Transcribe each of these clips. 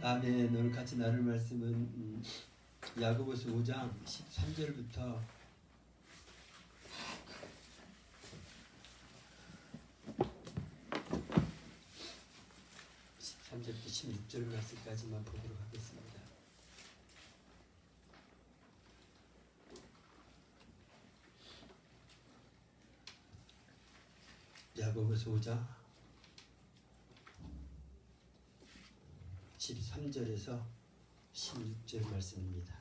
아멘. 오늘 같이 나눌 말씀은 야고보서 5장 13절부터 13절부터 16절 말씀까지만 보도록 하겠습니다. 야고보서 5장 13절에서 16절 말씀입니다.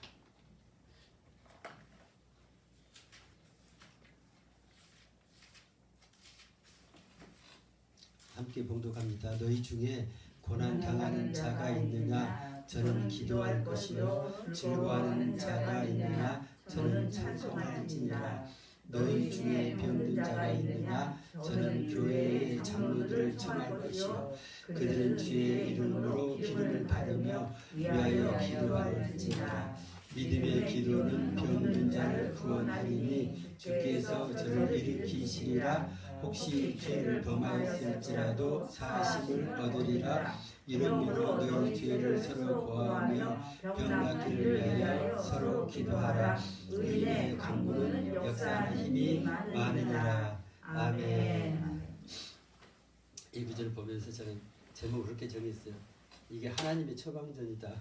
함께 봉독합니다. 너희 중에 고난 당하는 자가 있느냐? 저는 기도할 것이요. 즐거워하는 자가 있느냐? 저는 찬송할지니라. 너희 중에 병든 자가 있느냐? 저는 교회의 장로들을 청할 것이요. 그들은 주의 이름으로 기름을 받으며 위하여 기도할지니라. 믿음의 기도는 병든 자를 구원하리니 주께서 저를 일으키시리라. 혹시 죄를 범하였을지라도 사하심을 얻으리라. 이러므로 너희 죄를 서로 고하며 병 낫기를 위하여 서로 기도하라. 의인의 강구는 역사하는 힘이 많으니라. 아멘. 이 구절을 보면서 저는 제목을 그렇게 정했어요. 이게 하나님의 처방전이다.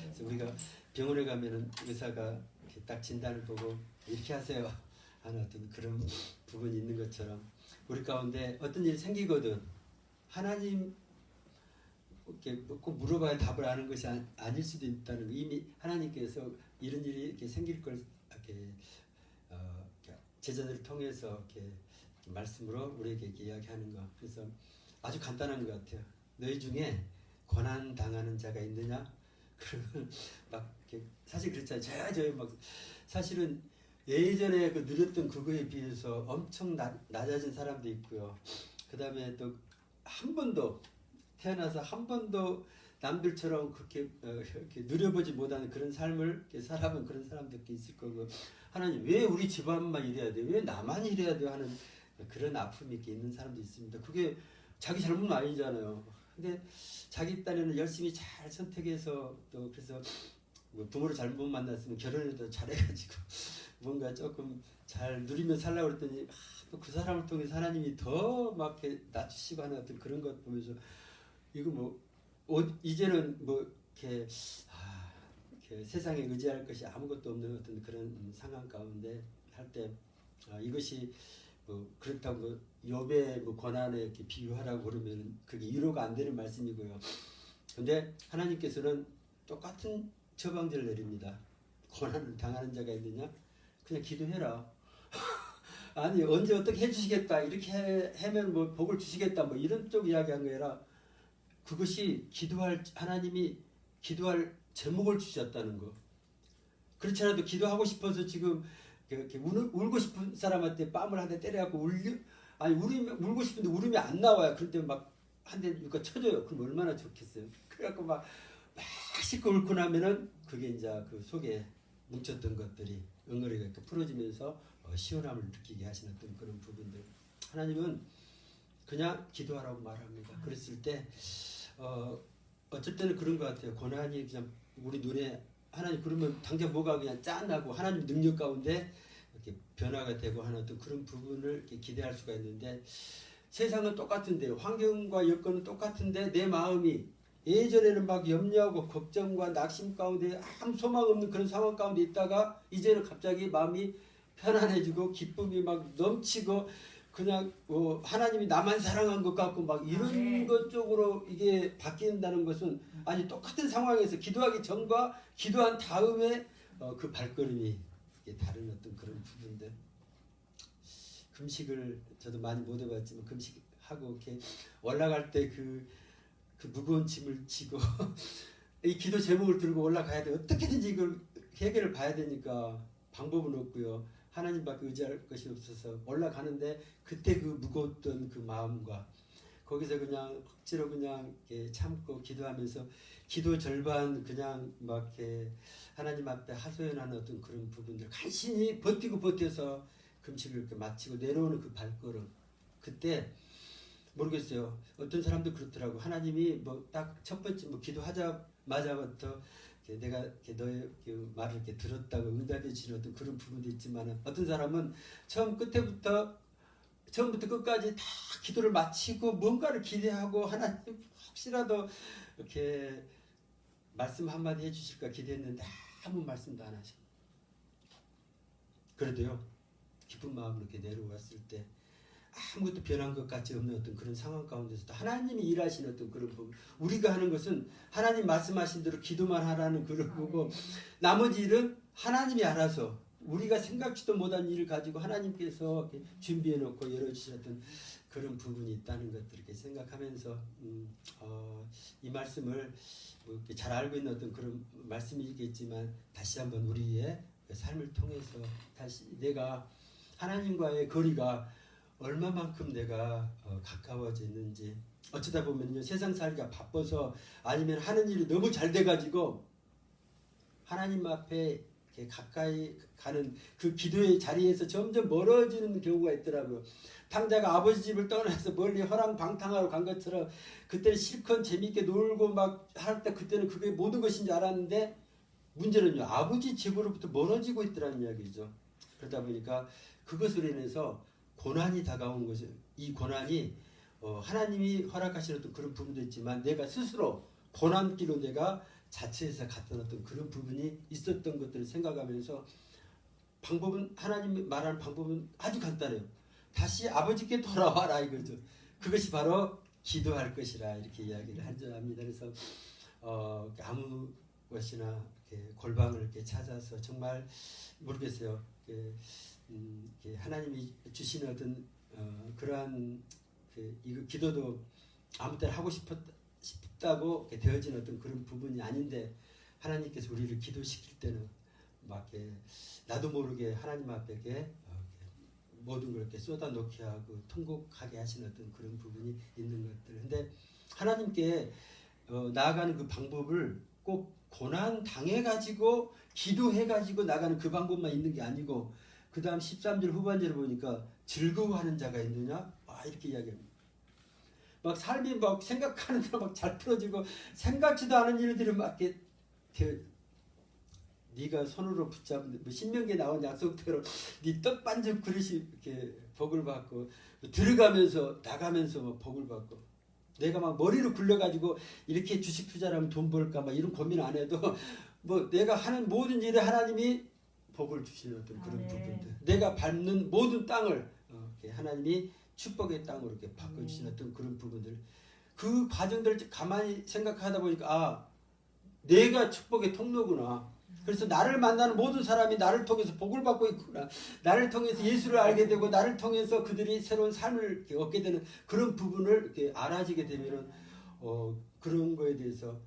그래서 우리가 병원에 가면은 의사가 이렇게 딱 진단을 보고 이렇게 하세요 하는 어떤 그런 부분이 있는 것처럼 우리 가운데 어떤 일이 생기거든 하나님 이렇게 꼭 물어봐야 답을 아는 것이 아닐 수도 있다는 거. 이미 하나님께서 이런 일이 이렇게 생길 걸 이렇게 제자들을 통해서 이렇게 말씀으로 우리에게 이렇게 이야기하는 거. 그래서 아주 간단한 것 같아요. 너희 중에 고난 당하는 자가 있느냐? 그러면 막 이렇게 사실 그렇잖아요. 저희 막 사실은 예전에 그 누렸던 그거에 비해서 엄청 낮아진 사람도 있고요. 그 다음에 또 한 번도 태어나서 한 번도 남들처럼 그렇게 이렇게 누려보지 못하는 그런 삶을 살아본 그런 사람들도 있을 거고 하나님 왜 우리 집안만 이래야 돼? 왜 나만 이래야 돼? 하는 그런 아픔이 이렇게 있는 사람도 있습니다. 그게 자기 잘못은 아니잖아요. 근데 자기 딴에는 열심히 잘 선택해서 또 그래서 뭐 부모를 잘못 만났으면 결혼을 잘해가지고 뭔가 조금 잘 누리며 살라고 그랬더니 또 그 사람을 통해서 하나님이 더 막 이렇게 낮추시고 하는 어떤 그런 것 보면서 이거 뭐 이제는 뭐 이렇게 세상에 의지할 것이 아무것도 없는 어떤 그런 상황 가운데 할 때 이것이 뭐 그렇다고 욥의 뭐 고난에 이렇게 비유하라고 그러면 그게 위로가 안 되는 말씀이고요. 근데 하나님께서는 똑같은 처방전을 내립니다. 고난을 당하는 자가 있느냐? 그냥 기도해라. 아니 언제 어떻게 해주시겠다 이렇게 하면 뭐 복을 주시겠다 뭐 이런 쪽 이야기한 거 아니라 그것이 기도할 하나님이 기도할 제목을 주셨다는 거. 그렇지 않아도 기도하고 싶어서 지금 이렇게 울고 싶은 사람한테 뺨을 한 대 때려갖고 울고 싶은데 울음이 안 나와요. 그런데 막 한 대 이거 쳐줘요. 그럼 얼마나 좋겠어요. 그래갖고 막 씩고 읊고 나면은 그게 이제 그 속에 뭉쳤던 것들이 응어리가 풀어지면서 시원함을 느끼게 하시는 어떤 그런 부분들. 하나님은 그냥 기도하라고 말합니다. 그랬을 때 어쩔 때는 그런 것 같아요. 고난이 그냥 우리 눈에 하나님 그러면 당장 뭐가 그냥 짠하고 하나님 능력 가운데 이렇게 변화가 되고 하는 어떤 그런 부분을 이렇게 기대할 수가 있는데 세상은 똑같은데 환경과 여건은 똑같은데 내 마음이 예전에는 막 염려하고 걱정과 낙심 가운데 아무 소망 없는 그런 상황 가운데 있다가 이제는 갑자기 마음이 편안해지고 기쁨이 막 넘치고 그냥 하나님이 나만 사랑한 것 같고 막 이런 것 쪽으로 이게 바뀐다는 것은 아니 똑같은 상황에서 기도하기 전과 기도한 다음에 그 발걸음이 다른 어떤 그런 부분들. 금식을 저도 많이 못 해봤지만 금식하고 이렇게 올라갈 때 그 무거운 짐을 지고 이 기도 제목을 들고 올라가야 돼. 어떻게든지 이걸 해결을 봐야 되니까 방법은 없고요. 하나님밖에 의지할 것이 없어서 올라가는데 그때 그 무거웠던 그 마음과 거기서 그냥 억지로 그냥 이렇게 참고 기도하면서 기도 절반 그냥 막 이렇게 하나님 앞에 하소연하는 어떤 그런 부분들 간신히 버티고 버텨서 금식을 이렇게 마치고 내려오는 그 발걸음 그때 모르겠어요. 어떤 사람도 그렇더라고. 하나님이 뭐 딱 첫 번째 뭐 기도하자마자부터 내가 너의 그 말을 이렇게 들었다고 응답해 주는 어떤 그런 부분도 있지만 어떤 사람은 처음부터 끝까지 다 기도를 마치고 뭔가를 기대하고 하나님 혹시라도 이렇게 말씀 한마디 해주실까 기대했는데 아무 말씀도 안 하셔. 그래도요 기쁜 마음으로 이렇게 내려왔을 때 아무것도 변한 것 같지 없는 어떤 그런 상황 가운데서도 하나님이 일하시는 어떤 그런 부분, 우리가 하는 것은 하나님 말씀하신 대로 기도만 하라는 그런 거고 나머지 일은 하나님이 알아서 우리가 생각지도 못한 일을 가지고 하나님께서 준비해 놓고 열어주셨던 그런 부분이 있다는 것들 이렇게 생각하면서 이 말씀을 뭐 잘 알고 있는 어떤 그런 말씀이겠지만 다시 한번 우리의 삶을 통해서 다시 내가 하나님과의 거리가 얼마만큼 내가 가까워져 있는지, 어쩌다 보면요 세상 살기가 바빠서 아니면 하는 일이 너무 잘 돼가지고 하나님 앞에 이렇게 가까이 가는 그 기도의 자리에서 점점 멀어지는 경우가 있더라고요. 탕자가 아버지 집을 떠나서 멀리 허랑방탕하러 간 것처럼 그때는 실컷 재미있게 놀고 막 할 때 그때는 그게 모든 것인 줄 알았는데 문제는요 아버지 집으로부터 멀어지고 있더라는 이야기죠. 그러다 보니까 그것으로 인해서 고난이 다가온 거죠. 이 고난이 하나님이 허락하시는 어떤 그런 부분도 있지만 내가 스스로 고난길로 내가 자체에서 갔던 어떤 그런 부분이 있었던 것들을 생각하면서 방법은 하나님이 말하는 방법은 아주 간단해요. 다시 아버지께 돌아와라 이거죠. 그것이 바로 기도할 것이라 이렇게 이야기를 합니다. 그래서 아무 것이나 이렇게 골방을 이렇게 찾아서 정말 모르겠어요. 하나님이 주시는 어떤 그러한 이거 기도도 아무 때나 하고 싶다고 되어진 어떤 그런 부분이 아닌데 하나님께서 우리를 기도시킬 때는 막 나도 모르게 하나님 앞에 모든 걸 이렇게 쏟아놓게 하고 통곡하게 하시는 어떤 그런 부분이 있는 것들. 근데 하나님께 나아가는 그 방법을 꼭 고난 당해가지고 기도해가지고 나가는 그 방법만 있는 게 아니고 그 다음 13절 후반절을 보니까 즐거워하는 자가 있느냐? 이렇게 이야기합니다. 막 삶이 막 생각하는 대로 막 잘 풀어지고 생각지도 않은 일들이 막 이렇게 네가 손으로 붙잡은 뭐 신명기에 나온 약속대로 네 떡반죽 그릇이 이렇게 복을 받고 들어가면서 나가면서 막 복을 받고 내가 막 머리를 굴려가지고 이렇게 주식 투자를 하면 돈 벌까 막 이런 고민 안 해도 뭐 내가 하는 모든 일에 하나님이 복을 주시는 어떤 그런 부분들, 내가 밟는 모든 땅을 하나님이 축복의 땅으로 이렇게 바꿔주시는 어떤 그런 부분들, 그 과정들을 가만히 생각하다 보니까 내가 축복의 통로구나. 그래서 나를 만나는 모든 사람이 나를 통해서 복을 받고 있구나. 나를 통해서 예수를 알게 되고 나를 통해서 그들이 새로운 삶을 얻게 되는 그런 부분을 이렇게 알아지게 되면은 그런 거에 대해서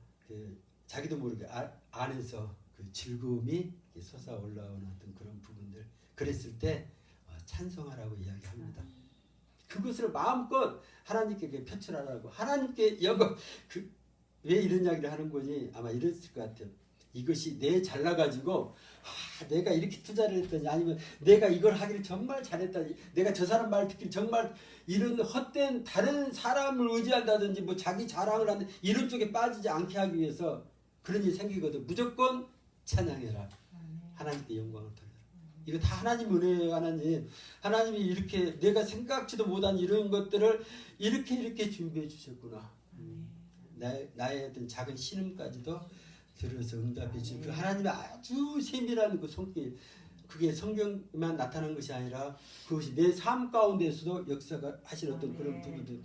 자기도 모르게 안에서 그 즐거움이 솟아 올라오는 어떤 그런 부분들, 그랬을 때 찬송하라고 이야기합니다. 그것을 마음껏 하나님께 표출하라고. 하나님께 영광. 왜 이런 이야기를 하는 거니? 아마 이랬을 것 같아요. 이것이 내 잘나가지고 내가 이렇게 투자를 했더니, 아니면 내가 이걸 하기를 정말 잘했다니, 내가 저 사람 말 듣기를 정말, 이런 헛된 다른 사람을 의지한다든지 뭐 자기 자랑을 하는 이런 쪽에 빠지지 않게 하기 위해서 그런 일이 생기거든. 무조건 찬양해라. 하나님께 영광을 돌려라. 이거 다 하나님 은혜예요. 하나님이 이렇게 내가 생각지도 못한 이런 것들을 이렇게 준비해 주셨구나. 나의 어떤 작은 신음까지도 들어서 응답해 주신 그 하나님의 아주 세밀한 그 손길, 그게 성경만 나타난 것이 아니라 그것이 내 삶 가운데서도 역사가 하신 어떤 그런 부분들.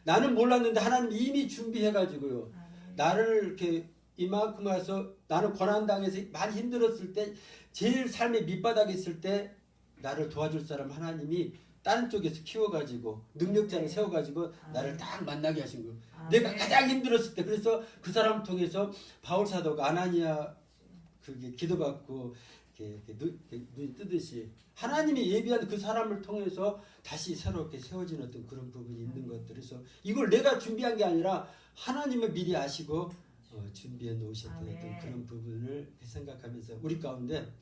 나는 몰랐는데 하나님 이미 준비해가지고요. 나를 이렇게 이만큼 와서 나는 고난당해서 많이 힘들었을 때, 제일 삶의 밑바닥에 있을 때 나를 도와줄 사람 하나님이 다른 쪽에서 키워가지고 능력자를 세워가지고 나를 딱 만나게 하신 거예요. 내가 가장 힘들었을 때. 그래서 그 사람 통해서 바울 사도가 아나니아 그게 기도받고 이렇게 눈이 뜨듯이 하나님이 예비한 그 사람을 통해서 다시 새롭게 세워진 어떤 그런 부분이 있는 것들. 그래서 이걸 내가 준비한 게 아니라 하나님은 미리 아시고 준비해 놓으셨던 어떤 그런 부분을 생각하면서 우리 가운데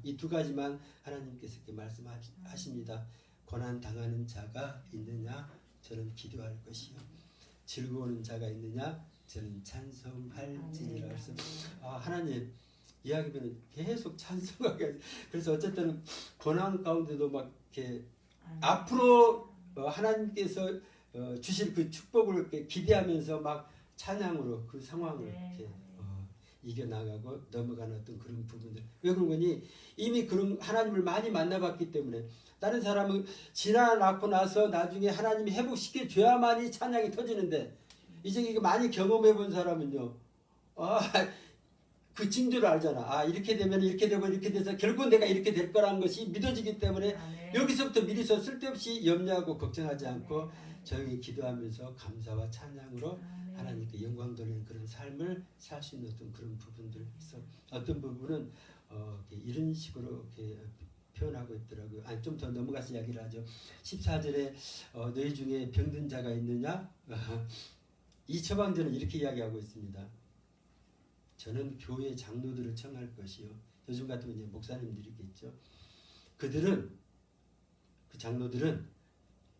이 두 가지만 하나님께서 이렇게 말씀하십니다. 고난 당하는 자가 있느냐, 저는 기도할 것이요 즐거워하는 자가 있느냐 저는 찬송할지니라. 그래서 하나님 이야기면 계속 찬송하게. 그래서 어쨌든 고난 가운데도 막 이렇게 앞으로 하나님께서 주실 그 축복을 이렇게 기대하면서 막 찬양으로 그 상황을 이렇게 이겨나가고 넘어가는 어떤 그런 부분들. 왜 그런 거니? 이미 그런 하나님을 많이 만나봤기 때문에. 다른 사람은 지나고 나서 나중에 하나님이 회복시켜 줘야만이 찬양이 터지는데, 이제 이거 많이 경험해 본 사람은요, 그 징조를 알잖아. 이렇게 되면 이렇게 되고 이렇게 돼서 결국 내가 이렇게 될 거라는 것이 믿어지기 때문에 여기서부터 미리서 쓸데없이 염려하고 걱정하지 않고 조용히 기도하면서 감사와 찬양으로 하나님께 영광 돌리는 그런 삶을 살 수 있는 어떤 그런 부분들. 그래서 어떤 부분은 이런 식으로 이렇게 표현하고 있더라고요. 좀 더 넘어가서 이야기를 하죠. 14절에 너희 중에 병든 자가 있느냐? 이 처방전은 이렇게 이야기하고 있습니다. 저는 교회 장로들을 청할 것이요. 요즘 같으면 이제 목사님들이겠죠. 그들은, 그 장로들은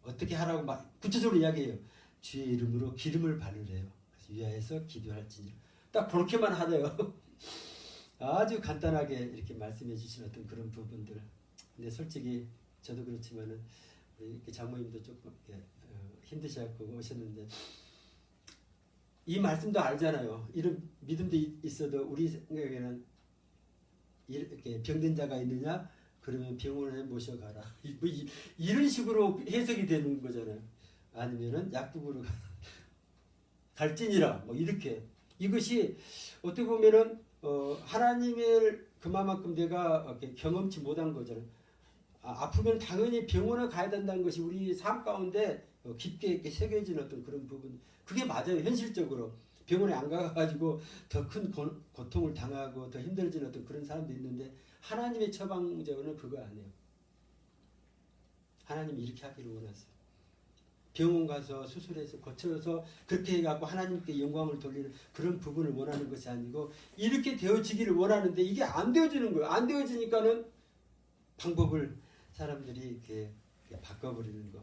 어떻게 하라고 막 구체적으로 이야기해요. 주의 이름으로 기름을 바르래요. 그래서 위하여서 기도할지니. 딱 그렇게만 하래요. 아주 간단하게 이렇게 말씀해 주신 어떤 그런 부분들. 근데 솔직히 저도 그렇지만은 우리 장모님도 조금 이렇게 힘드셔갖고 오셨는데, 이 말씀도 알잖아요. 이런 믿음도 있어도 우리 생각에는 이렇게 병든 자가 있느냐? 그러면 병원에 모셔가라. 이런 식으로 해석이 되는 거잖아요. 아니면은 약국으로 갈지니라. 뭐 이렇게. 이것이 어떻게 보면은 하나님을 그만큼 내가 경험치 못한 거잖아요. 아프면 당연히 병원에 가야 된다는 것이 우리 삶 가운데 깊게 이렇게 새겨진 어떤 그런 부분. 그게 맞아요. 현실적으로 병원에 안 가가지고 더 큰 고통을 당하고 더 힘들어지는 어떤 그런 사람도 있는데, 하나님의 처방전은 그거 아니에요. 하나님이 이렇게 하기를 원하세요. 병원 가서 수술해서 고쳐서 그렇게 해갖고 하나님께 영광을 돌리는 그런 부분을 원하는 것이 아니고, 이렇게 되어지기를 원하는데 이게 안 되어지는 거예요. 안 되어지니까는 방법을 사람들이 이렇게 바꿔버리는 거.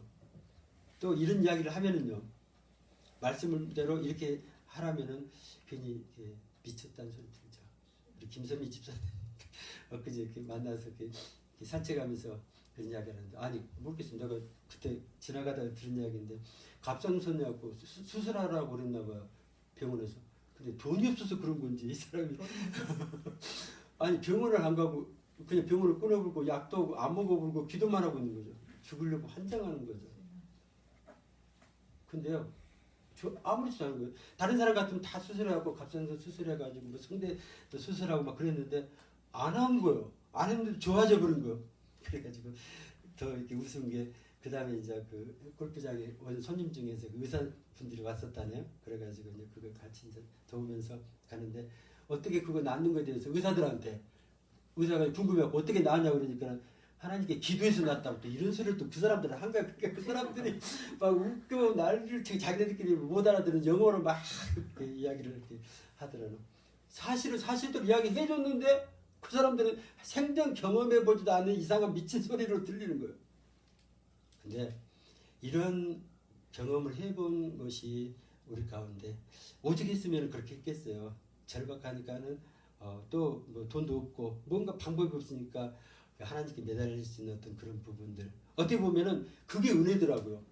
또 이런 이야기를 하면은요, 말씀대로 이렇게 하라면은 괜히 이렇게 미쳤다는 소리 들죠. 우리 김선미 집사님 엊그제 이렇게 만나서 이렇게 산책하면서 그런 이야기를 하는데, 아니 모르겠습니다. 내가 그때 지나가다가 들은 이야기인데, 갑상선이하고 수술하라고 그랬나 봐요, 병원에서. 근데 돈이 없어서 그런 건지 이 사람이 아니 병원을 안 가고 그냥 병원을 끊어버리고 약도 안 먹어버리고 기도만 하고 있는 거죠. 죽으려고 환장하는 거죠. 근데요, 아무렇지도 않은 거예요. 다른 사람 같으면 다 수술하고 갑상선 수술해가지고 뭐 성대도 수술하고 막 그랬는데 안 한 거예요. 안 했는데 좋아져 버린 거예요. 그래가지고 더 이렇게 웃은 게, 그 다음에 이제 그 골프장에 온 손님 중에서 그 의사분들이 왔었다네요. 그래가지고 이제 그걸 같이 이제 도우면서 가는데, 어떻게 그거 낫는 거에 대해서 의사들한테, 의사가 궁금해하고 어떻게 나았냐고 그러니까 하나님께 기도해서 낫다고 또 이런 소리를 또 그 사람들은 한 거야. 그러니까 그 사람들이 막 웃겨 난리를 치고 자기네들끼리 못 알아듣는 영어로 막 이렇게 이야기를 이렇게 하더라고요. 사실대로 이야기해 줬는데 그 사람들은 생전 경험해 보지도 않는 이상한 미친 소리로 들리는 거예요. 근데 이런 경험을 해본 것이 우리 가운데 오직 했으면 그렇게 했겠어요. 절박하니까는 또 뭐 돈도 없고 뭔가 방법이 없으니까 하나님께 매달릴 수 있는 어떤 그런 부분들, 어떻게 보면은 그게 은혜더라고요.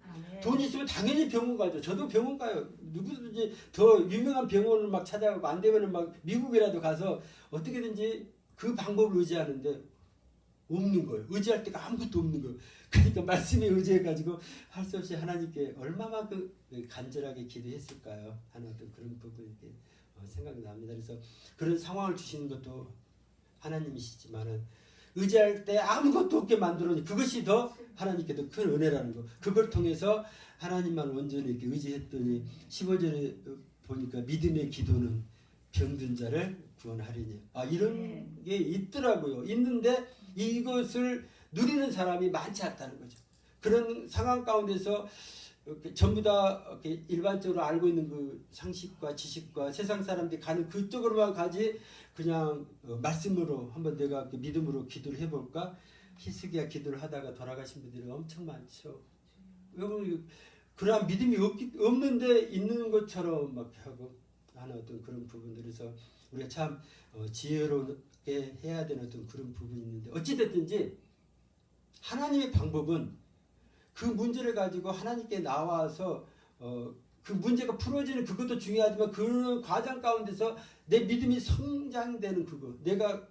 돈 있으면 당연히 병원 가죠. 저도 병원 가요. 누구든지 더 유명한 병원을 막 찾아가고 안 되면은 막 미국이라도 가서 어떻게든지 그 방법을 의지하는데 없는 거예요. 의지할 데가 아무것도 없는 거예요. 그러니까 말씀에 의지해가지고 할 수 없이 하나님께 얼마만큼 간절하게 기도했을까요? 하는 어떤 그런 부분이 생각이 납니다. 그래서 그런 상황을 주시는 것도 하나님이시지만은 의지할 때 아무것도 없게 만들어니 그것이 더 하나님께 더 큰 은혜라는 거. 그걸 통해서 하나님만 온전히 이렇게 의지했더니 15절에 보니까 믿음의 기도는 병든 자를 구원하리니. 이런 게 있더라고요. 있는데 이것을 누리는 사람이 많지 않다는 거죠. 그런 상황 가운데서 전부 다 이렇게 일반적으로 알고 있는 그 상식과 지식과 세상 사람들이 가는 그쪽으로만 가지, 그냥 말씀으로 한번 내가 믿음으로 기도를 해볼까? 히스기야 기도를 하다가 돌아가신 분들이 엄청 많죠. 여러분 그러한 믿음이 없는데 있는 것처럼 막 하고 하는 어떤 그런 부분들에서 우리가 참 지혜롭게 해야 되는 어떤 그런 부분이 있는데 어찌됐든지 하나님의 방법은 그 문제를 가지고 하나님께 나와서 그 문제가 풀어지는 그것도 중요하지만 그런 과정 가운데서 내 믿음이 성장되는 그거, 내가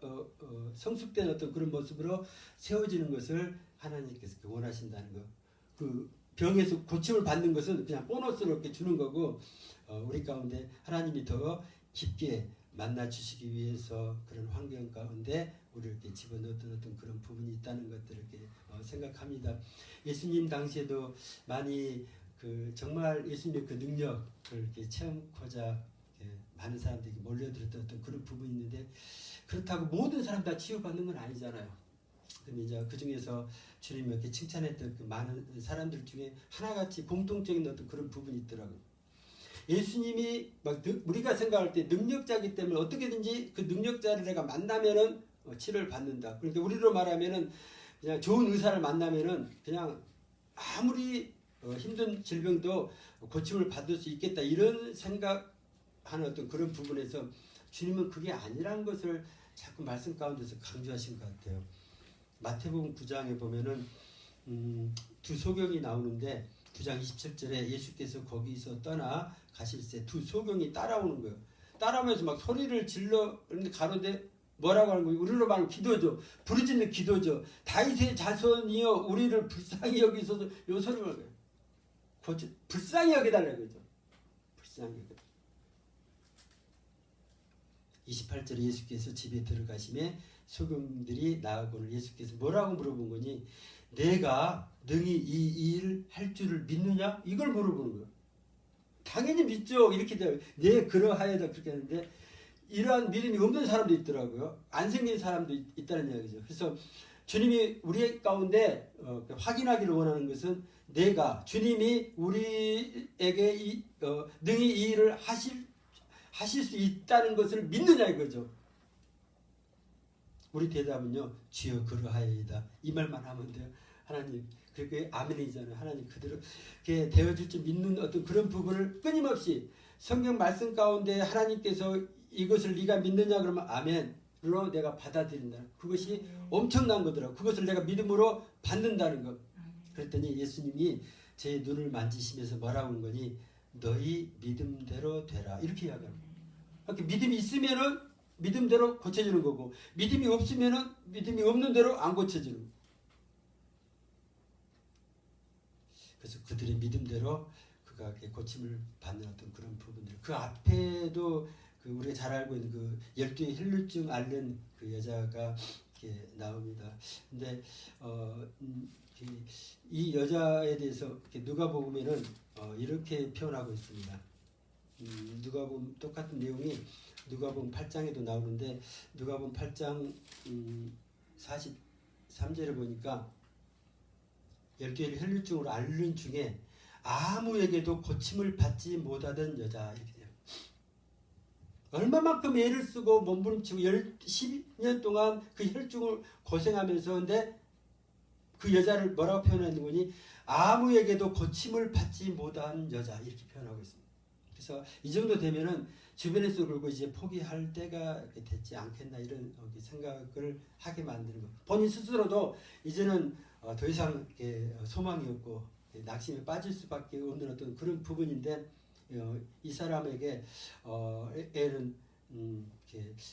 성숙된 어떤 그런 모습으로 세워지는 것을 하나님께서 원하신다는 거. 그 병에서 고침을 받는 것은 그냥 보너스로 이렇게 주는 거고 우리 가운데 하나님이 더 깊게 만나 주시기 위해서 그런 환경 가운데 우리를 이렇게 집어넣었던 어떤 그런 부분이 있다는 것들을 이렇게 생각합니다. 예수님 당시에도 많이 그 정말 예수님의 그 능력을 이렇게 체험하고자 많은 사람들이 몰려들었던 어떤 그런 부분이 있는데 그렇다고 모든 사람 다 치유받는 건 아니잖아요. 그럼 이제 그 중에서 주님이 이렇게 칭찬했던 그 많은 사람들 중에 하나같이 공통적인 어떤 그런 부분이 있더라고요. 예수님이 막 우리가 생각할 때 능력자이기 때문에 어떻게든지 그 능력자를 내가 만나면은 치료를 받는다. 그러니까 우리로 말하면은 그냥 좋은 의사를 만나면은 그냥 아무리 힘든 질병도 고침을 받을 수 있겠다 이런 생각하는 어떤 그런 부분에서 주님은 그게 아니란 것을 자꾸 말씀 가운데서 강조하신 것 같아요. 마태복음 9장에 보면은 두 소경이 나오는데 9장 27절에 예수께서 거기서 떠나 가실새 두 소경이 따라오는 거예요. 따라오면서 막 소리를 질러 가로되 뭐라고 하는 거예요? 우리로 말하면 기도죠. 부르짖는 기도죠. 다윗의 자손이여 우리를 불쌍히 여기소서 요 소리를 하는 거예요. 불쌍히 여겨달라고 그러죠. 불쌍히 여겨달라고. 28절에 예수께서 집에 들어가시매 소경들이 나아오거늘 예수께서 뭐라고 물어본 거니? 내가 능히 이 일을 할 줄을 믿느냐? 이걸 물어보는 거예요. 당연히 믿죠. 이렇게 돼요. 네 그러하여다 그렇게 하는데 이러한 믿음이 없는 사람도 있더라고요. 안 생긴 사람도 있다는 이야기죠. 그래서 주님이 우리 가운데 확인하기를 원하는 것은 내가 주님이 우리에게 능히 이 일을 하실 수 있다는 것을 믿느냐 이거죠. 우리 대답은요. 주여 그러하여이다. 이 말만 하면 돼요. 하나님 그게 아멘이잖아요. 하나님 그대로 되어줄 줄 믿는 어떤 그런 부분을 끊임없이 성경 말씀 가운데 하나님께서 이것을 네가 믿느냐 그러면 아멘으로 내가 받아들인다. 그것이 엄청난 거더라고. 그것을 내가 믿음으로 받는다는 것. 그랬더니 예수님이 제 눈을 만지시면서 뭐라고 하는 거니? 너희 믿음대로 되라. 이렇게 이야기합니다. 그러니까 믿음이 있으면은 믿음대로 고쳐지는 거고 믿음이 없으면은 믿음이 없는 대로 안 고쳐지는 거고. 그래서 그들의 믿음대로 그가 고침을 받는 어떤 그런 부분들. 그 앞에도 그 우리가 잘 알고 있는 그 12의 혈루증 앓는 그 여자가 이렇게 나옵니다. 근데 이 여자에 대해서 누가복음에는 이렇게 표현하고 있습니다. 누가복음 똑같은 내용이 누가복음 8장에도 나오는데 누가복음 8장 43절에 보니까 12개의 혈루증으로 앓는 중에 아무에게도 고침을 받지 못하던 여자 이렇게 돼요. 얼마만큼 애를 쓰고 몸부림치고 10년 동안 그 혈증을 고생하면서 근데 그 여자를 뭐라고 표현하는 거니? 아무에게도 고침을 받지 못한 여자 이렇게 표현하고 있습니다. 그래서 이 정도 되면은 주변에서 그러고 이제 포기할 때가 됐지 않겠나 이런 생각을 하게 만드는 거. 본인 스스로도 이제는 더 이상 소망이 없고 낙심에 빠질 수밖에 없는 어떤 그런 부분인데 이 사람에게 애는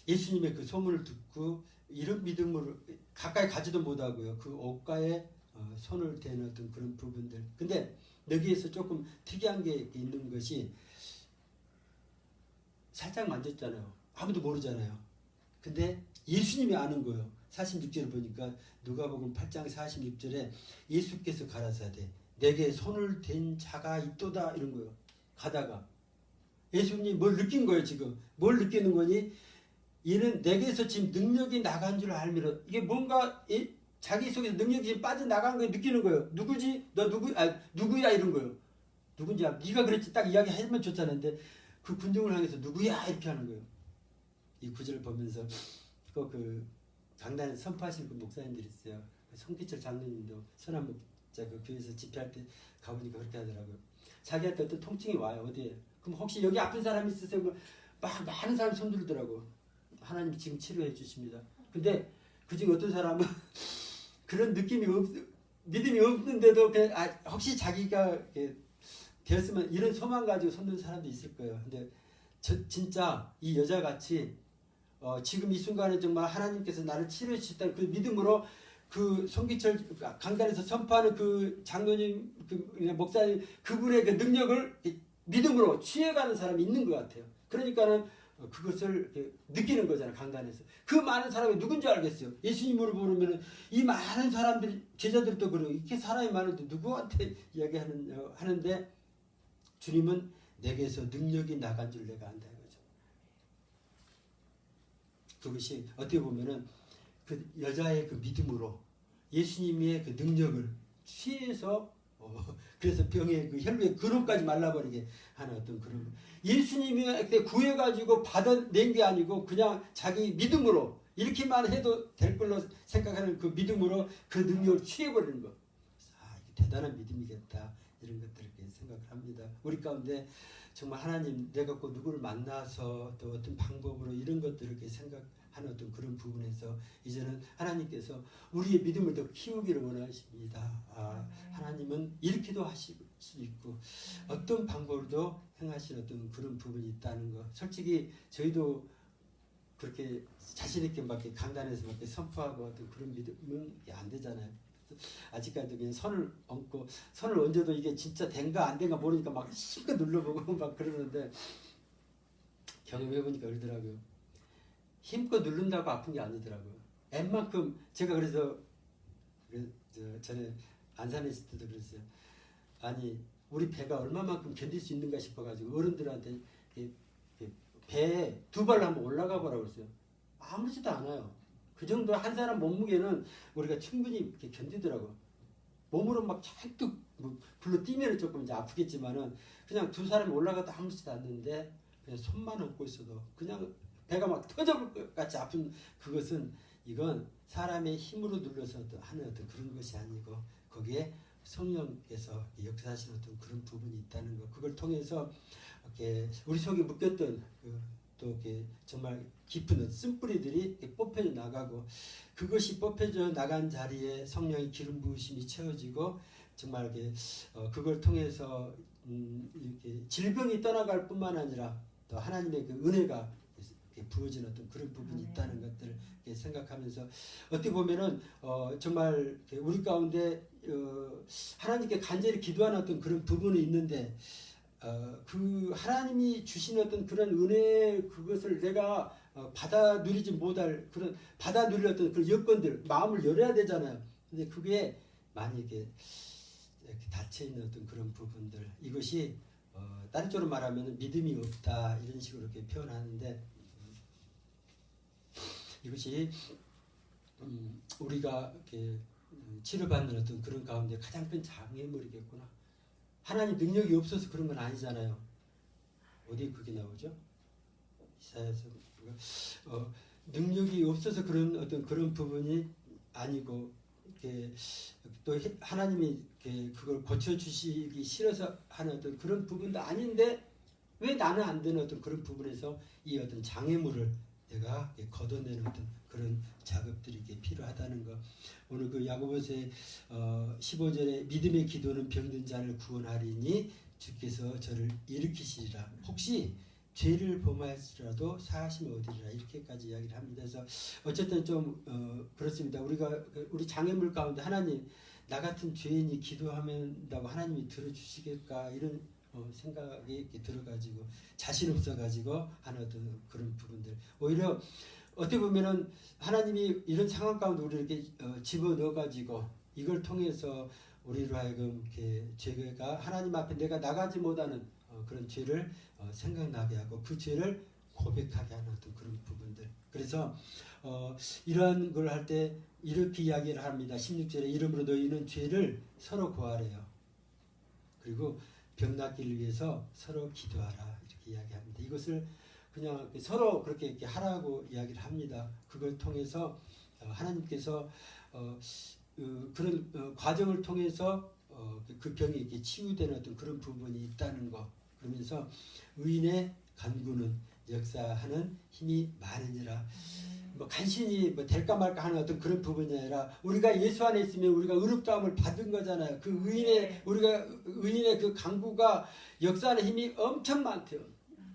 예수님의 그 소문을 듣고 이런 믿음을 가까이 가지도 못하고요. 그 옷가에 손을 대는 어떤 그런 부분들. 근데 여기에서 조금 특이한 게 있는 것이 살짝 만졌잖아요. 아무도 모르잖아요. 근데 예수님이 아는 거예요. 46절을 보니까 누가복음 8장 46절에 예수께서 가라사대 내게 손을 댄 자가 있도다 이런 거예요. 가다가 예수님이 뭘 느낀 거예요. 지금 뭘 느끼는 거니? 얘는 내게서 지금 능력이 나간 줄 알미라. 이게 뭔가 자기 속에서 능력이 지금 빠져나간 걸 느끼는 거예요. 누구지? 너 누구야 이런 거예요. 누군지 네가 그랬지 딱 이야기하면 좋잖아요. 근데 그 군중을 향해서 누구야 이렇게 하는 거예요. 이 구절을 보면서 그 강단에 선포하신 그 목사님들이 있어요. 송기철 장로님도 선한 목자 그 교회에서 집회할 때 가보니까 그렇게 하더라고요. 자기한테 어떤 통증이 와요. 어디에? 그럼 혹시 여기 아픈 사람 있으세요? 막 많은 사람이 손들더라고. 하나님이 지금 치료해 주십니다. 근데 그중에 어떤 사람은 그런 느낌이 믿음이 없는데도 혹시 자기가 되었으면 이런 소망 가지고 손든 사람도 있을 거예요. 근데 진짜 이 여자같이 지금 이 순간에 정말 하나님께서 나를 치료해 주셨다는 그 믿음으로 그 송기철 강단에서 선포하는 그 장로님, 그 목사님, 그분의 그 능력을 믿음으로 취해가는 사람이 있는 것 같아요. 그러니까는 그것을 느끼는 거잖아요. 강단에서. 그 많은 사람이 누군지 알겠어요. 예수님으로 부르면 이 많은 사람들이, 제자들도 그러고 이렇게 사람이 많은데 누구한테 하는데 주님은 내게서 능력이 나간 줄 내가 안다 이거죠. 그것이 어떻게 보면은 그 여자의 그 믿음으로 예수님의 그 능력을 취해서 그래서 병의 그 혈루의 근원까지 말라버리게 하는 어떤 그런 예수님이 구해가지고 받아낸 게 아니고 그냥 자기 믿음으로 이렇게만 해도 될 걸로 생각하는 그 믿음으로 그 능력을 취해버리는 것. 이게 대단한 믿음이겠다. 이런 것들을 생각을 합니다. 우리 가운데 정말 하나님 내가 꼭 누구를 만나서 또 어떤 방법으로 이런 것들을 이렇게 생각하는 어떤 그런 부분에서 이제는 하나님께서 우리의 믿음을 더 키우기를 원하십니다. 하나님은 이렇게도 하실 수 있고 어떤 방법으로도 행하시는 어떤 그런 부분이 있다는 거. 솔직히 저희도 그렇게 자신 있게 막 강단에서 막 선포하고 어떤 그런 믿음은 안 되잖아요. 아직까지 그냥 손을 얹어도 이게 진짜 된가 안 된가 모르니까 막 힘껏 눌러보고 막 그러는데 경험해보니까 그러더라고요. 힘껏 누른다고 아픈 게 아니더라고요. 웬만큼 제가 그래서 전에 안산에 있을 때도 그랬어요. 아니 우리 배가 얼마만큼 견딜 수 있는가 싶어가지고 어른들한테 배에 두 발로 한번 올라가 보라고 그랬어요. 아무렇지도 않아요. 그 정도 한 사람 몸무게는 우리가 충분히 이렇게 견디더라고. 몸으로 막 잔뜩 불러 뛰면 조금 이제 아프겠지만은 그냥 두 사람이 올라가도 아무렇지도 않는데 그냥 손만 얹고 있어도 그냥 배가 막 터져볼 것 같이 아픈 그것은 이건 사람의 힘으로 눌러서 하는 어떤 그런 것이 아니고 거기에 성령께서 역사하시는 어떤 그런 부분이 있다는 것. 그걸 통해서 이렇게 우리 속에 묶였던 또 이렇게 정말 깊은 쓴뿌리들이 뽑혀져 나가고 그것이 뽑혀져 나간 자리에 성령의 기름 부으심이 채워지고 정말 이렇게 그걸 통해서 이렇게 질병이 떠나갈 뿐만 아니라 또 하나님의 그 은혜가 부어지는 어떤 그런 부분이 있다는 것들을 생각하면서 어떻게 보면은 정말 우리 가운데 하나님께 간절히 기도하는 어떤 그런 부분이 있는데 그 하나님이 주신 어떤 그런 은혜 그것을 내가 받아 누리지 못할 그런 받아 누릴 어떤 그 여건들 마음을 열어야 되잖아요. 근데 그게 많이 이렇게 닫혀 있는 어떤 그런 부분들 이것이 다른 쪽으로 말하면 믿음이 없다 이런 식으로 이렇게 표현하는데 이것이 우리가 이렇게 치료받는 어떤 그런 가운데 가장 큰 장애물이겠구나. 하나님 능력이 없어서 그런 건 아니잖아요. 어디 그게 나오죠? 이사야서 능력이 없어서 그런 어떤 그런 부분이 아니고 이렇게 또 하나님이 이렇게 그걸 고쳐주시기 싫어서 하는 어떤 그런 부분도 아닌데 왜 나는 안 되는 어떤 그런 부분에서 이 어떤 장애물을 내가 걷어내는 어떤 그런 작업들이 필요하다는 거. 오늘 그 야고보서의 15절에 믿음의 기도는 병든 자를 구원하리니 주께서 저를 일으키시리라. 혹시 죄를 범할지라도 사하심이 얻으리라. 이렇게까지 이야기를 합니다. 그래서 어쨌든 좀 그렇습니다. 우리 장애물 가운데 하나님 나 같은 죄인이 기도하면다고 하나님이 들어주시겠까 이런 생각이 이렇게 들어가지고 자신 없어가지고 하는 어떤 그런 부분들 오히려 어떻게 보면은 하나님이 이런 상황 가운데 우리를 이렇게 집어넣어가지고 이걸 통해서 우리로 하여금 이렇게 죄가 하나님 앞에 내가 나가지 못하는 그런 죄를 생각나게 하고 그 죄를 고백하게 하는 어떤 그런 부분들. 그래서 이러한 걸 할 때 이렇게 이야기를 합니다. 16절에 이름으로 너희는 죄를 서로 고하래요. 그리고 병 낫기를 위해서 서로 기도하라 이렇게 이야기합니다. 이것을 그냥 서로 그렇게 이렇게 하라고 이야기를 합니다. 그걸 통해서 하나님께서 그런 과정을 통해서 그 병이 이렇게 치유되는 어떤 그런 부분이 있다는 거. 그러면서 의인의 간구는 역사하는 힘이 많으니라. 뭐 간신히 뭐 될까 말까 하는 어떤 그런 부분이 아니라 우리가 예수 안에 있으면 우리가 의롭다함을 받은 거잖아요. 그 의인의 우리가 의인의 그 간구가 역사하는 힘이 엄청 많대요.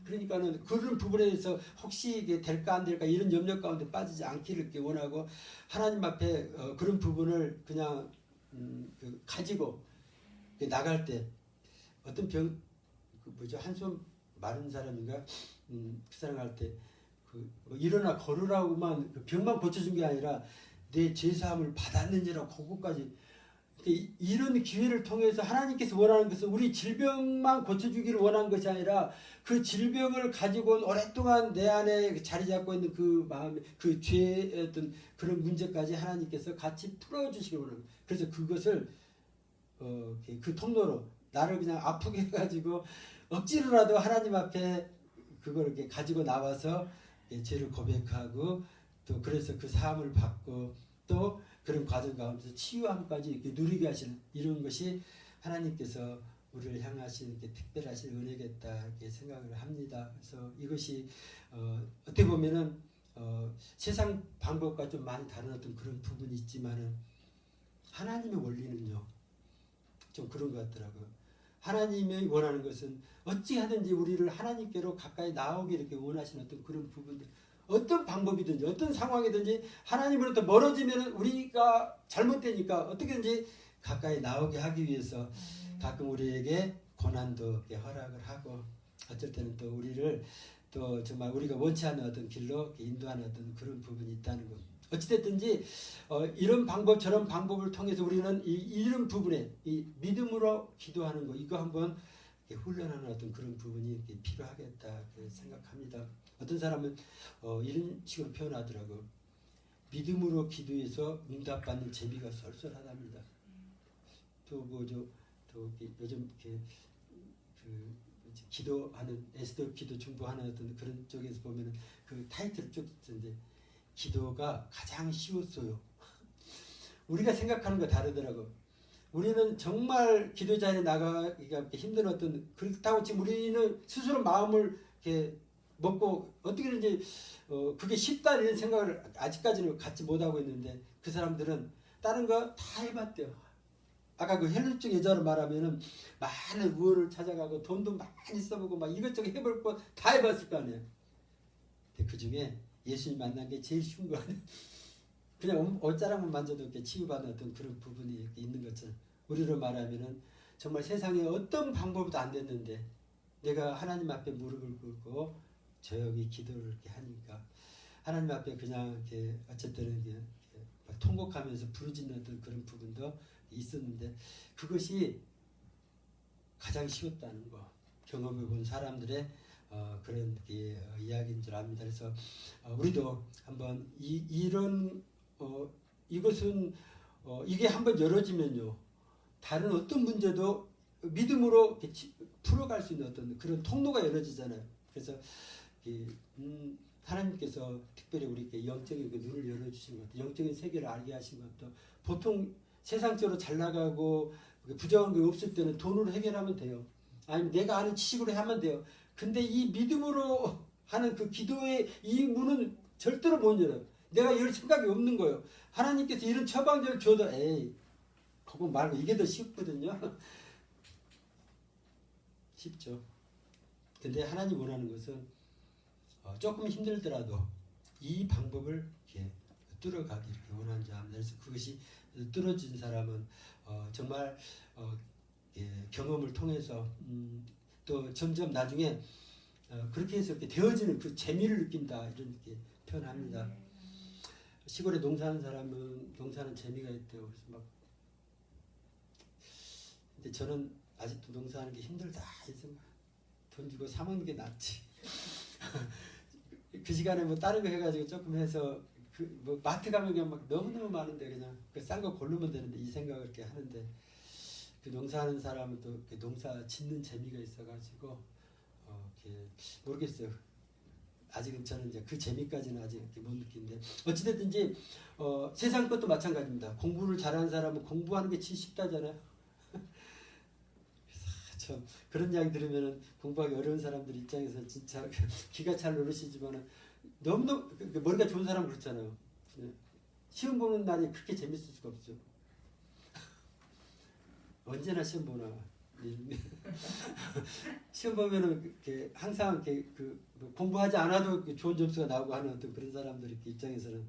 그러니까는 그런 부분에 대해서 혹시 이게 될까 안 될까 이런 염려 가운데 빠지지 않기를 원하고 하나님 앞에 그런 부분을 그냥 가지고 나갈 때 어떤 병 그 뭐죠 한 손 마른 사람인가 그 사람 할 때 뭐 일어나 걸으라고만 그 병만 고쳐준 게 아니라 내 죄사함을 받았느니라 그거까지 이런 기회를 통해서 하나님께서 원하는 것은 우리 질병만 고쳐주기를 원하는 것이 아니라 그 질병을 가지고 오랫동안 내 안에 자리 잡고 있는 그 마음의 그 죄의 어떤 그런 문제까지 하나님께서 같이 풀어주시길 원합니다. 그래서 그것을 그 통로로 나를 그냥 아프게 해가지고 억지로라도 하나님 앞에 그걸 이렇게 가지고 나와서 죄를 고백하고 또 그래서 그 사함을 받고 또 그런 과정 가운데서 치유함까지 이렇게 누리게 하시는 이런 것이 하나님께서 우리를 향하신 이렇게 특별하신 은혜겠다 이렇게 생각을 합니다. 그래서 이것이 어떻게 보면은 세상 방법과 좀 많이 다른 어떤 그런 부분이 있지만은 하나님의 원리는요 좀 그런 것 같더라고요. 하나님이 원하는 것은 어찌하든지 우리를 하나님께로 가까이 나오게 이렇게 원하시는 어떤 그런 부분들 어떤 방법이든지 어떤 상황이든지 하나님으로부터 멀어지면 우리가 잘못되니까 어떻게든지 가까이 나오게 하기 위해서 가끔 우리에게 고난도 허락을 하고 어쩔 때는 또 우리를 또 정말 우리가 원치 않는 어떤 길로 인도하는 어떤 그런 부분이 있다는 것. 어찌됐든지 이런 방법 저런 방법을 통해서 우리는 이런 부분에 이 믿음으로 기도하는 거 이거 한번 훈련하는 어떤 그런 부분이 필요하겠다 생각합니다. 어떤 사람은 이런 식으로 표현하더라고. 믿음으로 기도해서 응답받는 재미가 쏠쏠하답니다. 또 뭐죠? 또 요즘 이렇게 그 기도하는 에스더 기도 중보하는 어떤 그런 쪽에서 보면은 그 타이틀 쭉 있는데 기도가 가장 쉬웠어요. 우리가 생각하는 거 다르더라고. 우리는 정말 기도 자리에 나가기가 힘든 어떤 그렇다고 지금 우리는 스스로 마음을 이렇게 먹고 어떻게든지 그게 쉽다 이런 생각을 아직까지는 갖지 못하고 있는데 그 사람들은 다른 거 다 해봤대요. 아까 그 헬루증 여자로 말하면은 많은 의원을 찾아가고 돈도 많이 써보고 막 이것저것 해볼 거 다 해봤을 거 아니에요. 근데 그 중에 예수님 만난 게 제일 쉬운 거 아니에요. 그냥 옷자락만 만져도 이렇게 치유받는 어떤 그런 부분이 있는 것처럼 우리로 말하면은 정말 세상에 어떤 방법도 안 됐는데 내가 하나님 앞에 무릎을 꿇고 조용히 기도를 이렇게 하니까 하나님 앞에 그냥 이렇게 어쨌든 이렇게 통곡하면서 부르짖는 그런 부분도 있었는데 그것이 가장 쉬웠다는 거 경험해본 사람들의 그런 이야기인 줄 압니다. 그래서 우리도 한번 이런 이것은 이게 한번 열어지면요 다른 어떤 문제도 믿음으로 풀어갈 수 있는 어떤 그런 통로가 열어지잖아요. 그래서 하나님께서 특별히 우리에게 영적인 그 눈을 열어주신 것, 영적인 세계를 알게 하신 것도 보통 세상적으로 잘 나가고 부정한 게 없을 때는 돈으로 해결하면 돼요. 아니면 내가 아는 지식으로 하면 돼요. 근데 이 믿음으로 하는 그 기도의 이 문은 절대로 못 열어요. 내가 열 생각이 없는 거예요. 하나님께서 이런 처방전을 줘도 에이 그거 말고 이게 더 쉽거든요. 쉽죠. 근데 하나님 원하는 것은 조금 힘들더라도 이 방법을 이렇게 뚫어가기 이렇게 원하는 자 합니다. 그래서 그것이 뚫어진 사람은 정말 경험을 통해서 또 점점 나중에 그렇게 해서 이렇게 되어지는 그 재미를 느낀다 이런 이렇게 표현합니다. 시골에 농사하는 사람은 농사는 재미가 있대요. 그래서 막 근데 저는 아직도 농사하는 게 힘들다 해서 돈 주고 사 먹는 게 낫지. 그 시간에 뭐 다른 거 해가지고 조금 해서 그 뭐 마트 가면 그냥 막 너무너무 많은데 그냥 그 싼 거 고르면 되는데 이 생각을 이렇게 하는데 그 농사하는 사람은 또 농사 짓는 재미가 있어가지고 이렇게 모르겠어요. 아직은 저는 이제 그 재미까지는 아직 이렇게 못 느끼는데 어찌됐든지 세상 것도 마찬가지입니다. 공부를 잘하는 사람은 공부하는 게 제일 쉽다잖아요. 참 그런 이야기 들으면은 공부하기 어려운 사람들 입장에서 진짜 기가 찰 노릇이지만은 너무너무 머리가 좋은 사람 그렇잖아요. 시험 보는 날이 그렇게 재밌을 수가 없죠. 언제나 시험 보나. 시험 보면은 이렇게 항상 이렇게 뭐 공부하지 않아도 좋은 점수가 나오고 하는 어떤 그런 사람들 입장에서는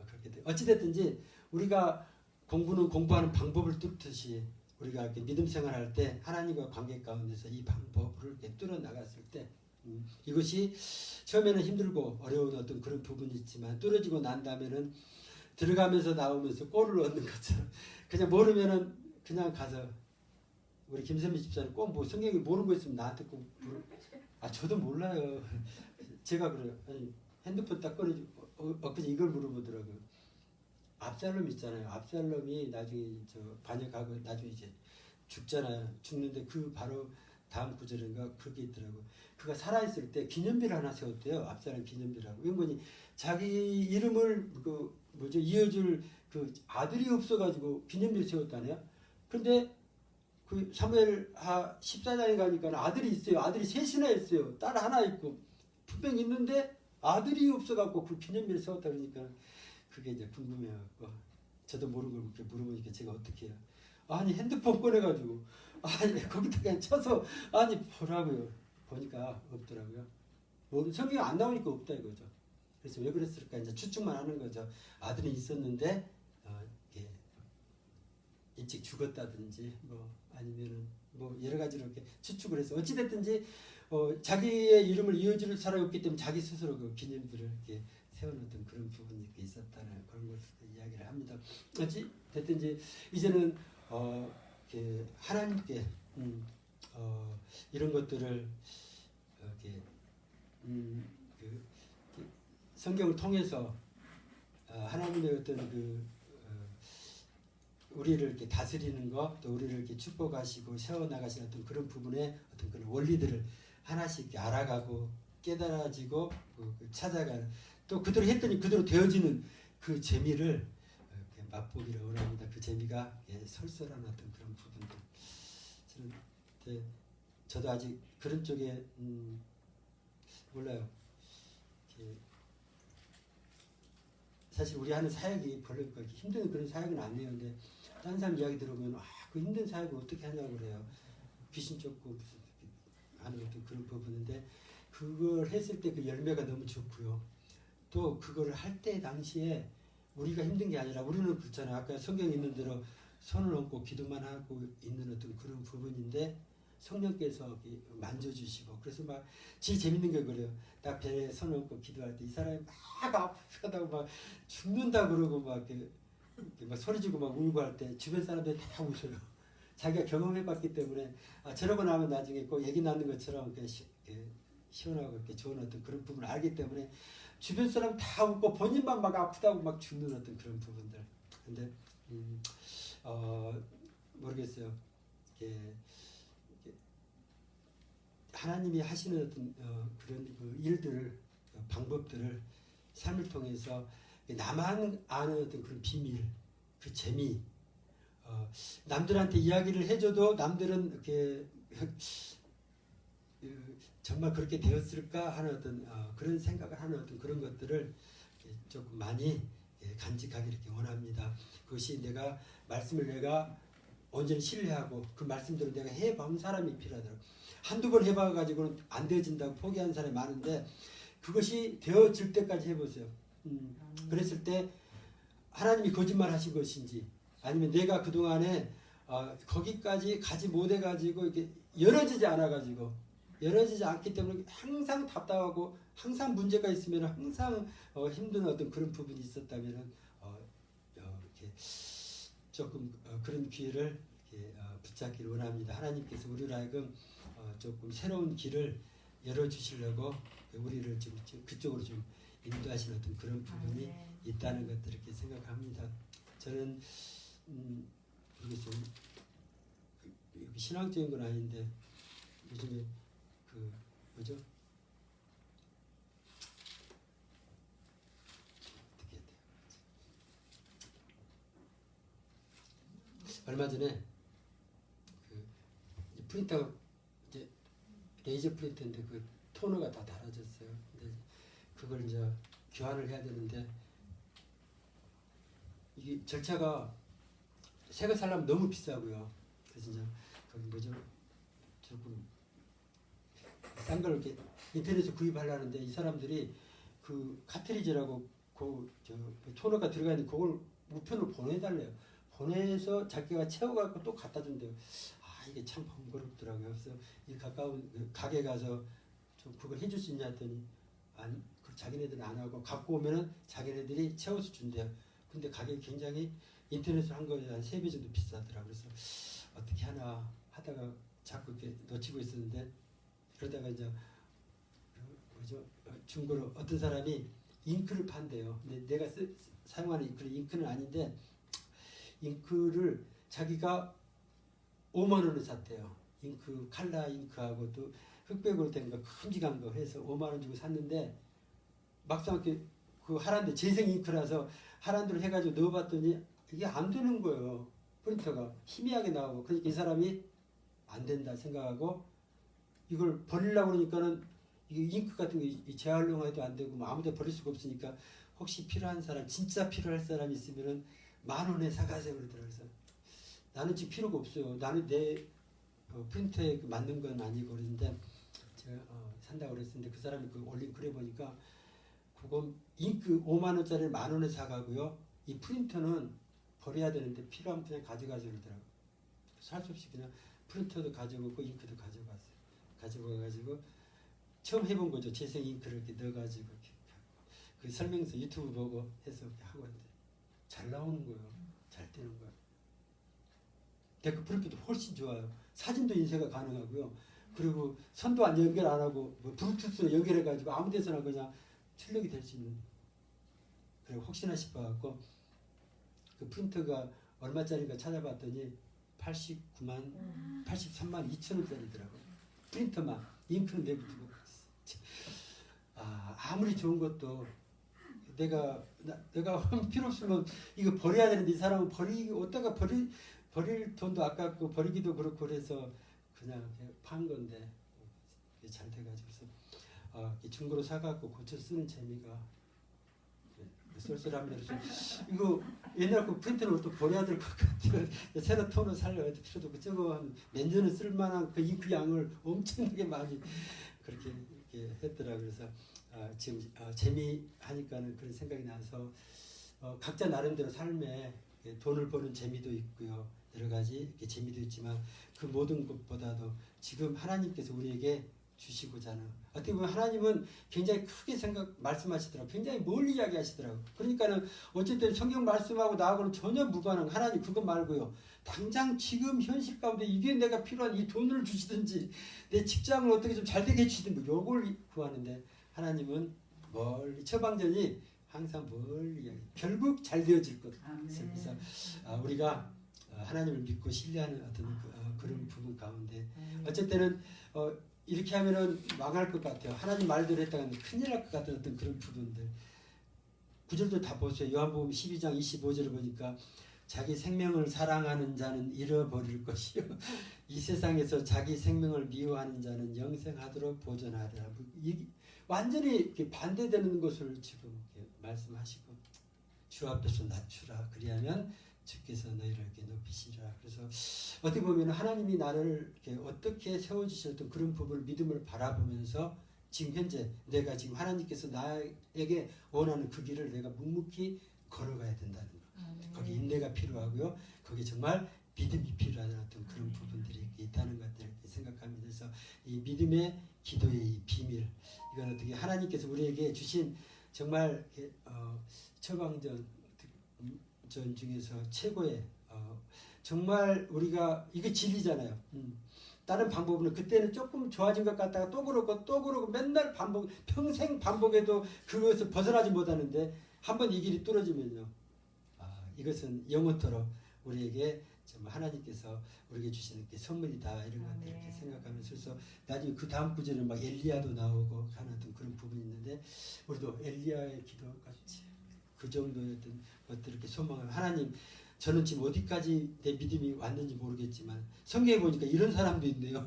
그렇게 돼. 어찌 됐든지 우리가 공부는 공부하는 방법을 뚫듯이 우리가 이렇게 믿음 생활할 때 하나님과 관계 가운데서 이 방법을 이렇게 뚫어 나갔을 때 이것이 처음에는 힘들고 어려운 어떤 그런 부분이 있지만 뚫어지고 난 다음에는 들어가면서 나오면서 꼴을 얻는 것처럼 그냥 모르면은 그냥 가서 우리 김선미 집사는 꼭 뭐 성경에 모르는 거 있으면 나한테 꼭 저도 몰라요. 제가 그래요. 아니, 핸드폰 딱 꺼내고 엊그제 이걸 물어보더라고요. 압살롬 있잖아요. 압살롬이 나중에 반역하고 나중에 이제 죽잖아요. 죽는데 그 바로 다음 구절인가 그게 있더라고요. 그가 살아있을 때 기념비를 하나 세웠대요. 압살롬 기념비라고. 이건 뭐니 자기 이름을 이어줄 그 아들이 없어가지고 기념비를 세웠다네요. 근데 그 사무엘하 14장에 가니까 아들이 있어요. 아들이 셋이나 있어요. 딸 하나 있고 분명히 있는데 아들이 없어갖고 그 기념비를 세웠다 그러니까 그게 이제 궁금해갖고 저도 모르는 걸 그렇게 물어보니까 제가 어떻게 해요. 아니 핸드폰 꺼내가지고 거기다 그냥 쳐서 보라고요. 보니까 없더라고요. 뭐 성경에 안 나오니까 없다 이거죠. 그래서 왜 그랬을까 이제 추측만 하는 거죠. 아들이 있었는데 일찍 죽었다든지 뭐 아니면은 뭐 여러 가지로 이렇게 추측을 해서 어찌 됐든지 자기의 이름을 이어줄 사람이 없기 때문에 자기 스스로 그 기념비를 이렇게 세워놓던 그런 부분이 있었다는 그런 것을 이야기를 합니다. 어찌 됐든지 이제는 이렇게 하나님께 이런 것들을 이렇게 성경을 통해서 하나님의 어떤 우리를 이렇게 다스리는 것, 또 우리를 이렇게 축복하시고 세워나가시는 어떤 그런 부분의 어떤 그런 원리들을 하나씩 이렇게 알아가고 깨달아지고 찾아가는 또 그대로 했더니 그대로 되어지는 그 재미를 이렇게 맛보기를 원합니다. 그 재미가 설설한 어떤 그런 부분들. 저도 아직 그런 쪽에 몰라요. 사실 우리 하는 사역이 별로 그렇게 힘든 그런 사역은 아니에요. 근데 다른 사람 이야기 들어보면 그 힘든 사역을 어떻게 하냐고 그래요. 귀신 쫓고 무슨 하는 어떤 그런 부분인데 그걸 했을 때 그 열매가 너무 좋고요. 또 그걸 할 때 당시에 우리가 힘든 게 아니라 우리는 그렇잖아요. 아까 성경에 있는 대로 손을 얹고 기도만 하고 있는 어떤 그런 부분인데 성령께서 만져주시고 그래서 막 제일 재밌는 게 그래요. 딱 배에 손을 얹고 기도할 때 이 사람이 막 아프다고 막 죽는다 그러고 막 소리 지고 막 울고 할 때 주변 사람들이 다 웃어요. 자기가 경험해봤기 때문에 저러고 나면 나중에 꼭 얘기 나는 것처럼 시원하고 이렇게 좋은 어떤 그런 부분을 알기 때문에 주변 사람 다 웃고 본인만 막 아프다고 막 죽는 어떤 그런 부분들. 근데 모르겠어요. 하나님이 하시는 어떤 그런 그 일들을 방법들을 삶을 통해서 나만 아는 어떤 그런 비밀, 그 재미, 남들한테 이야기를 해줘도 남들은 이렇게 정말 그렇게 되었을까 하는 어떤 그런 생각을 하는 어떤 그런 것들을 조금 많이 간직하기 이렇게 원합니다. 그것이 말씀을 온전히 신뢰하고 그 말씀대로 내가 해본 사람이 필요하더라고. 한두 번 해봐가지고는 안 되어진다고 포기하는 사람이 많은데 그것이 되어질 때까지 해보세요. 그랬을 때 하나님이 거짓말 하신 것인지 아니면 내가 그동안에 거기까지 가지 못해가지고 이렇게 열어지지 않기 때문에 항상 답답하고 항상 문제가 있으면 항상 힘든 어떤 그런 부분이 있었다면 이렇게 조금 그런 기회를 이렇게 붙잡기를 원합니다. 하나님께서 우리로 하여금 조금 새로운 길을 열어주시려고 우리를 좀 그쪽으로 좀 인도하시는 어떤 그런 부분이 있다는 것들 이렇게 생각합니다. 저는 모르겠어요. 신앙적인 건 아닌데 요즘에 뭐죠? 어떻게 해야 돼요? 얼마 전에 프린터 레이저 프린터인데 그 토너가 다 닳아졌어요. 근데 그걸 이제 교환을 해야 되는데 이게 절차가 새 거 살려면 너무 비싸고요. 그래서 이제 거기 뭐죠? 조금 싼 걸 이렇게 인터넷에서 구입하려는데 이 사람들이 그 카트리지라고 그저 토너가 들어가 있는 그걸 우편으로 보내달래요. 보내서 자기가 채워갖고 또 갖다 준대요. 아 이게 참 번거롭더라고요. 그래서 이 가까운 그 가게 가서 좀 그걸 해줄 수 있냐 했더니 안, 그 자기네들은 안 하고 갖고 오면은 자기네들이 채워서 준대요. 근데 가격이 굉장히 인터넷으로 한 거에 한 3배 정도 비싸더라고요. 그래서 어떻게 하나 하다가 자꾸 이렇게 놓치고 있었는데 그러다가 이제 뭐죠? 중고로 어떤 사람이 잉크를 판대요. 근데 내가 사용하는 잉크는 아닌데 잉크를 자기가 5만 원을 샀대요. 잉크 칼라 잉크하고 또 흑백으로 된 거 큼직한 거 해서 5만 원 주고 샀는데 막상 이렇게 그 하란데 재생 잉크라서 하란대로 해가지고 넣어봤더니 이게 안 되는 거예요. 프린터가 희미하게 나오고 그러니까 이 사람이 안 된다 생각하고 이걸 버리려고 그러니까는 이게 잉크 같은 거 재활용해도 안 되고 뭐 아무데 버릴 수가 없으니까 혹시 필요한 사람 진짜 필요할 사람 있으면은 10,000원에 사가세요 그러더라고요. 그래서 나는 지금 필요가 없어요. 나는 내 프린터에 맞는 건 아니고 그랬는데 제가 산다고 그랬는데 그 사람이 그 올린 글에 보니까 그건 잉크 5만 원짜리를 10,000원에 사가고요. 이 프린터는 버려야 되는데 필요하면 그냥 가져가서 그러더라고요. 살 수 없이 그냥 프린터도 가져오고 잉크도 가져갔어요. 가져가가지고 처음 해본 거죠. 재생 잉크를 이렇게 넣어가지고 이렇게 하고 그 설명서 유튜브 보고 해서 이렇게 하고 있는데 잘 나오는 거예요. 잘 되는 거예요. 데크 프린터도 훨씬 좋아요. 사진도 인쇄가 가능하고요. 그리고 선도 안 연결 안 하고 뭐 블루투스로 연결해가지고 아무 데서나 그냥 출력이 될 수 있는. 그리고 혹시나 싶어갖고 그 프린터가 얼마짜리인가 찾아봤더니 83만 2천 원짜리더라고요. 프린터만 잉크는 내비두고 아무리 좋은 것도 내가 필요 없으면 이거 버려야 되는데 이 사람은 어디다가 버릴 돈도 아깝고 버리기도 그렇고 그래서 그냥 판 건데 잘 돼가지고 그래서 중고로 사갖고 고쳐 쓰는 재미가 쏠쏠합니다. 그래서 이거 옛날 그 프린터는 또 버려야 될 것 같아요. 새로 톤을 살려야 될 필요도 없고 저거 한 몇 년은 쓸만한 그 잉크 양을 엄청나게 많이 그렇게 이렇게 했더라고요. 그래서 지금 재미하니까는 그런 생각이 나서 각자 나름대로 삶에 돈을 버는 재미도 있고요. 여러 가지 이렇게 재미도 있지만 그 모든 것보다도 지금 하나님께서 우리에게 주시고자 하는 어떻게 보면 하나님은 굉장히 크게 말씀하시더라고요. 굉장히 멀리 이야기하시더라고요. 그러니까는 어쨌든 성경 말씀하고 나하고는 전혀 무관한 하나님 그거 말고요. 당장 지금 현실 가운데 이게 내가 필요한 이 돈을 주시든지 내 직장을 어떻게 좀 잘 되게 해주시든지 요걸 구하는데 하나님은 멀리 처방전이 항상 멀리 결국 잘 되어질 것. 그래서 우리가 하나님을 믿고 신뢰하는 어떤 그런 부분 가운데 어쨌든 이렇게 하면은 망할 것 같아요. 하나님 말대로 했다가 큰일 날 것 같은 어떤 그런 부분들. 구절도 다 보세요. 요한복음 12장 25절을 보니까 자기 생명을 사랑하는 자는 잃어버릴 것이요. 이 세상에서 자기 생명을 미워하는 자는 영생하도록 보존하리라. 완전히 이렇게 반대되는 것을 지금 말씀하시고 주 앞에서 낮추라. 그리하면 주께서 너희를 이렇게 높이시리라. 그래서 어떻게 보면 하나님이 나를 이렇게 어떻게 세워주셨던 그런 부분을 믿음을 바라보면서 지금 현재 내가 지금 하나님께서 나에게 원하는 그 길을 내가 묵묵히 걸어가야 된다는 거. 거기 인내가 필요하고요. 거기 정말 믿음이 필요한 어떤 그런 부분들이 있다는 것들을 생각합니다. 그래서 이 믿음의 기도의 이 비밀 이건 어떻게 하나님께서 우리에게 주신 정말 처방전 중에서 최고의 정말 우리가 이게 진리잖아요. 다른 방법은 그때는 조금 좋아진 것 같다가 또 그러고 맨날 평생 반복해도 그것을 벗어나지 못하는데 한번 이 길이 뚫어지면요. 이것은 영원토록 우리에게 정말 하나님께서 우리에게 주시는 게 선물이다 이런 것들 이렇게 생각하면서 그래서 나중에 그 다음 구절은 막 엘리야도 나오고 하는 그런 부분이 있는데 우리도 엘리야의 기도같이 그 정도의 어떤 것들을 이렇게 소망하면 하나님 저는 지금 어디까지 내 믿음이 왔는지 모르겠지만 성경에 보니까 이런 사람도 있네요.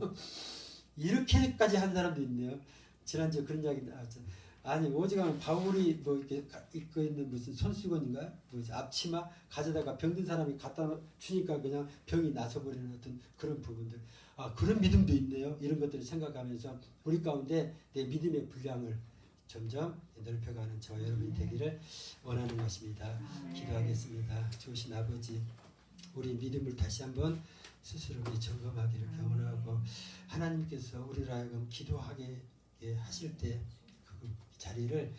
이렇게까지 한 사람도 있네요. 지난주에 그런 이야기 나왔죠. 아니 오직하면 바울이 뭐 이렇게 입고 있는 무슨 손수건인가 뭐 앞치마 가져다가 병든 사람이 갖다 주니까 그냥 병이 나서버리는 어떤 그런 부분들. 아 그런 믿음도 있네요. 이런 것들을 생각하면서 우리 가운데 내 믿음의 분량을 점점 넓혀가는 저와 여러분이 되기를 원하는 것입니다. 기도하겠습니다. 좋으신 아버지, 우리 믿음을 다시 한번 스스로 점검하기를 원하고 하나님께서 우리를 하여금 기도하게 하실 때 그 자리를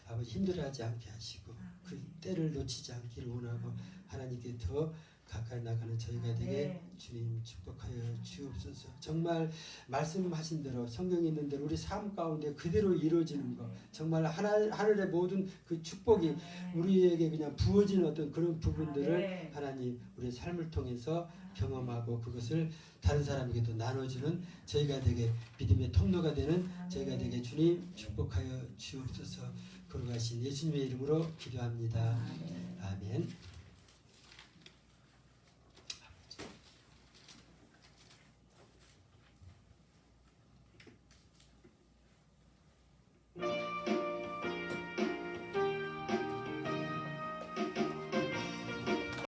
아버지 힘들어하지 않게 하시고 그 때를 놓치지 않기를 원하고 하나님께 더 가까이 나가는 저희가 되게 주님 축복하여 주옵소서. 정말 말씀하신 대로 성경에 있는 대로 우리 삶 가운데 그대로 이루어지는 것, 정말 하늘의 모든 그 축복이 우리에게 그냥 부어지는 어떤 그런 부분들을 하나님 우리의 삶을 통해서 경험하고 그것을 다른 사람에게도 나눠주는 저희가 되게 믿음의 통로가 되는 저희가 되게 주님 축복하여 주옵소서. 거룩하신 예수님의 이름으로 기도합니다. 아멘.